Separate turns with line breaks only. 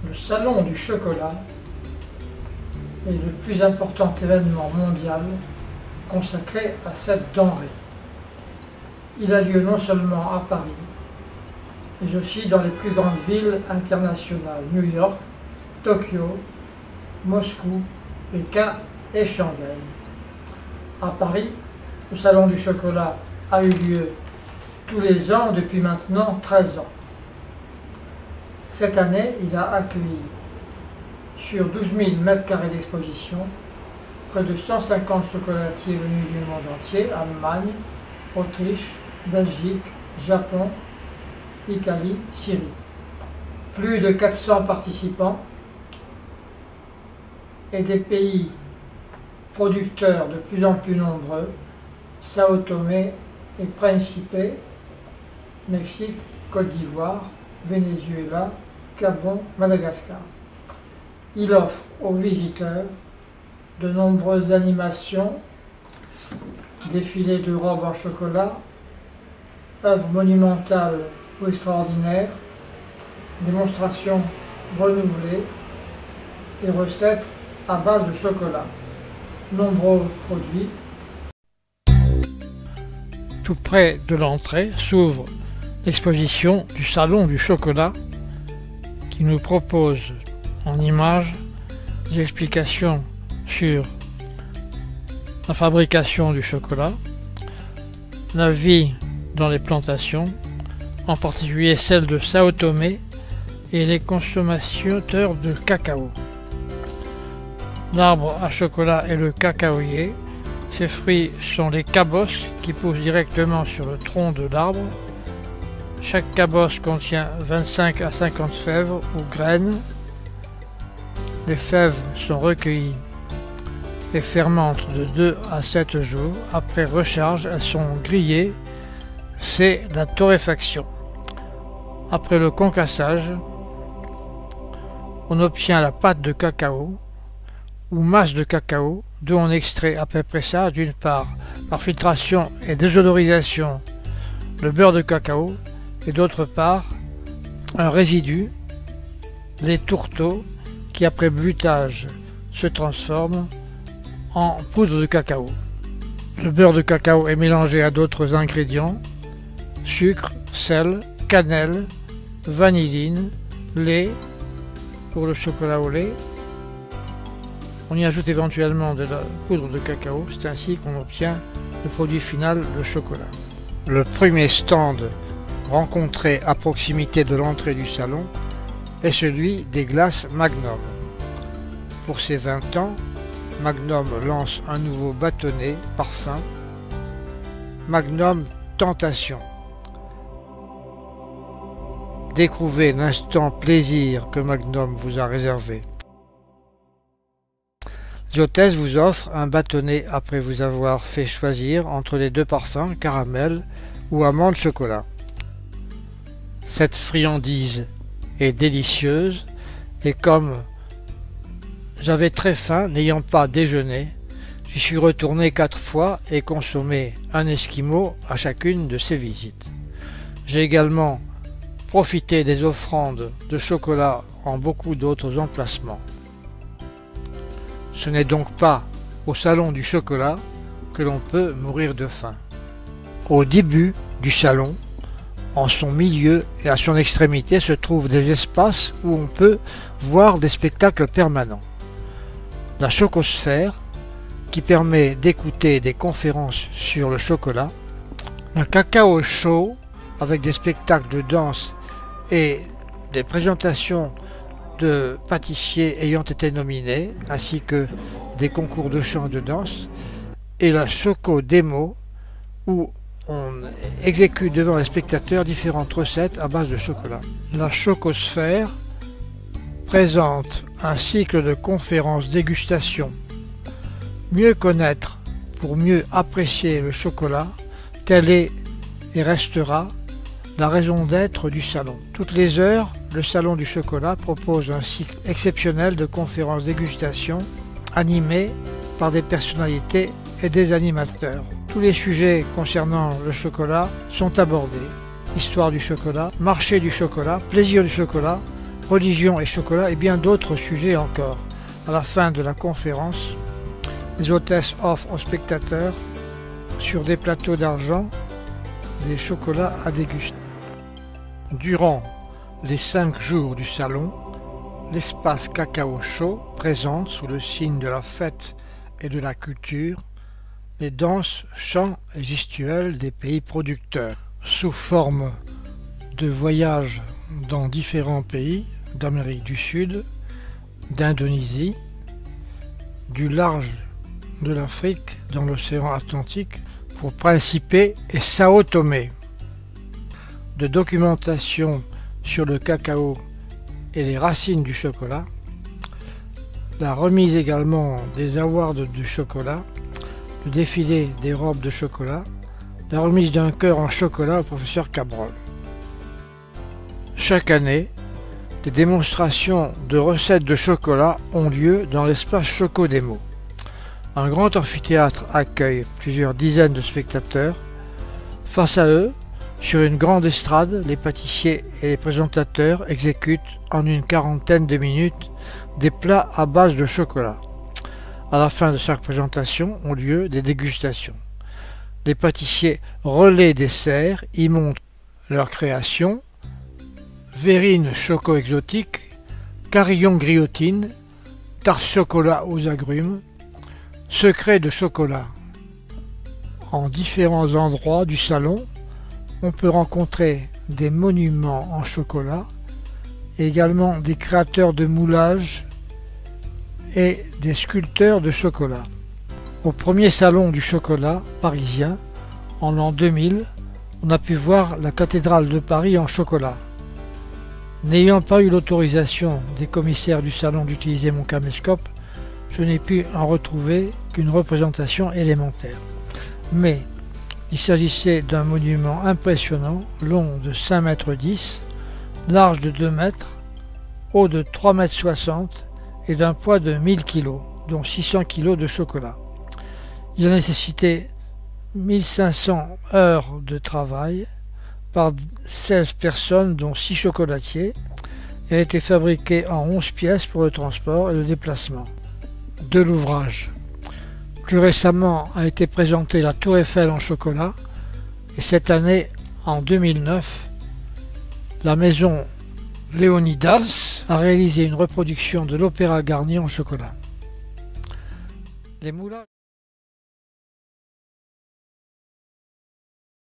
Le Salon du chocolat est le plus important événement mondial consacré à cette denrée. Il a lieu non seulement à Paris, mais aussi dans les plus grandes villes internationales, New York, Tokyo, Moscou, Pékin et Shanghai. À Paris, le Salon du chocolat a eu lieu tous les ans depuis maintenant 13 ans. Cette année, il a accueilli sur 12 000 m² d'exposition près de 150 chocolatiers venus du monde entier, Allemagne, Autriche, Belgique, Japon, Italie, Syrie. Plus de 400 participants et des pays producteurs de plus en plus nombreux, Sao Tomé et Principe, Mexique, Côte d'Ivoire, Venezuela, Gabon, Madagascar. Il offre aux visiteurs de nombreuses animations, défilés de robes en chocolat, œuvres monumentales ou extraordinaires, démonstrations renouvelées et recettes à base de chocolat. Nombreux produits. Tout près de l'entrée s'ouvre l'exposition du Salon du chocolat qui nous propose en images des explications sur la fabrication du chocolat, la vie dans les plantations, en particulier celle de Sao Tomé et les consommateurs de cacao. L'arbre à chocolat est le cacaoyer. Ses fruits sont les cabosses qui poussent directement sur le tronc de l'arbre. Chaque cabosse contient 25 à 50 fèves ou graines. Les fèves sont recueillies et fermentent de 2 à 7 jours. Après recharge, elles sont grillées. C'est la torréfaction. Après le concassage, on obtient la pâte de cacao ou masse de cacao, d'où on extrait à peu près ça, d'une part par filtration et désodorisation le beurre de cacao, et d'autre part un résidu, les tourteaux, qui après blutage se transforment en poudre de cacao. Le beurre de cacao est mélangé à d'autres ingrédients, sucre, sel, cannelle, vanilline, lait pour le chocolat au lait. On y ajoute éventuellement de la poudre de cacao, c'est ainsi qu'on obtient le produit final, le chocolat. Le premier stand rencontré à proximité de l'entrée du salon est celui des glaces Magnum. Pour ses 20 ans, Magnum lance un nouveau bâtonnet parfum, Magnum Tentation. Découvrez l'instant plaisir que Magnum vous a réservé. Les hôtesses vous offrent un bâtonnet après vous avoir fait choisir entre les deux parfums, caramel ou amande chocolat. Cette friandise est délicieuse et comme j'avais très faim, n'ayant pas déjeuné, j'y suis retourné 4 fois et consommé un esquimau à chacune de ces visites. J'ai également profité des offrandes de chocolat en beaucoup d'autres emplacements. Ce n'est donc pas au salon du chocolat que l'on peut mourir de faim. Au début du salon, en son milieu et à son extrémité se trouvent des espaces où on peut voir des spectacles permanents. La chocosphère, qui permet d'écouter des conférences sur le chocolat, la cacao show, avec des spectacles de danse et des présentations de pâtissiers ayant été nominés, ainsi que des concours de chant et de danse, et la choco démo, où on exécute devant les spectateurs différentes recettes à base de chocolat. La chocosphère présente un cycle de conférences dégustation. Mieux connaître pour mieux apprécier le chocolat, telle est et restera la raison d'être du salon. Toutes les heures, le salon du chocolat propose un cycle exceptionnel de conférences dégustation animées par des personnalités et des animateurs. Tous les sujets concernant le chocolat sont abordés. Histoire du chocolat, marché du chocolat, plaisir du chocolat, religion et chocolat et bien d'autres sujets encore. À la fin de la conférence, les hôtesses offrent aux spectateurs sur des plateaux d'argent des chocolats à déguster. Durant les 5 jours du salon, l'espace Cacao Show présente, sous le signe de la fête et de la culture, les danses, chants et gestuels des pays producteurs, sous forme de voyages dans différents pays d'Amérique du Sud, d'Indonésie, du large de l'Afrique dans l'océan Atlantique pour Principe et Sao Tomé, de documentation sur le cacao et les racines du chocolat, la remise également des awards du chocolat, le défilé des robes de chocolat, la remise d'un cœur en chocolat au professeur Cabrol. Chaque année, des démonstrations de recettes de chocolat ont lieu dans l'espace Chocodémo. Un grand amphithéâtre accueille plusieurs dizaines de spectateurs. Face à eux, sur une grande estrade, les pâtissiers et les présentateurs exécutent en une quarantaine de minutes des plats à base de chocolat. À la fin de chaque présentation ont lieu des dégustations. Les pâtissiers Relais Dessert y montrent leur création: verrine choco exotique, carillon griotine, tarte chocolat aux agrumes, secret de chocolat. En différents endroits du salon, on peut rencontrer des monuments en chocolat, également des créateurs de moulage et des sculpteurs de chocolat. Au premier salon du chocolat parisien, en l'an 2000, on a pu voir la cathédrale de Paris en chocolat. N'ayant pas eu l'autorisation des commissaires du salon d'utiliser mon caméscope, je n'ai pu en retrouver qu'une représentation élémentaire. Mais il s'agissait d'un monument impressionnant, long de 5,10 m, large de 2 m, haut de 3,60 m et d'un poids de 1000 kg, dont 600 kg de chocolat. Il a nécessité 1500 heures de travail par 16 personnes, dont 6 chocolatiers, et a été fabriqué en 11 pièces pour le transport et le déplacement de l'ouvrage. Plus récemment a été présentée la Tour Eiffel en chocolat, et cette année, en 2009, la maison Léonidas a réalisé une reproduction de l'Opéra Garnier en chocolat. Les moulages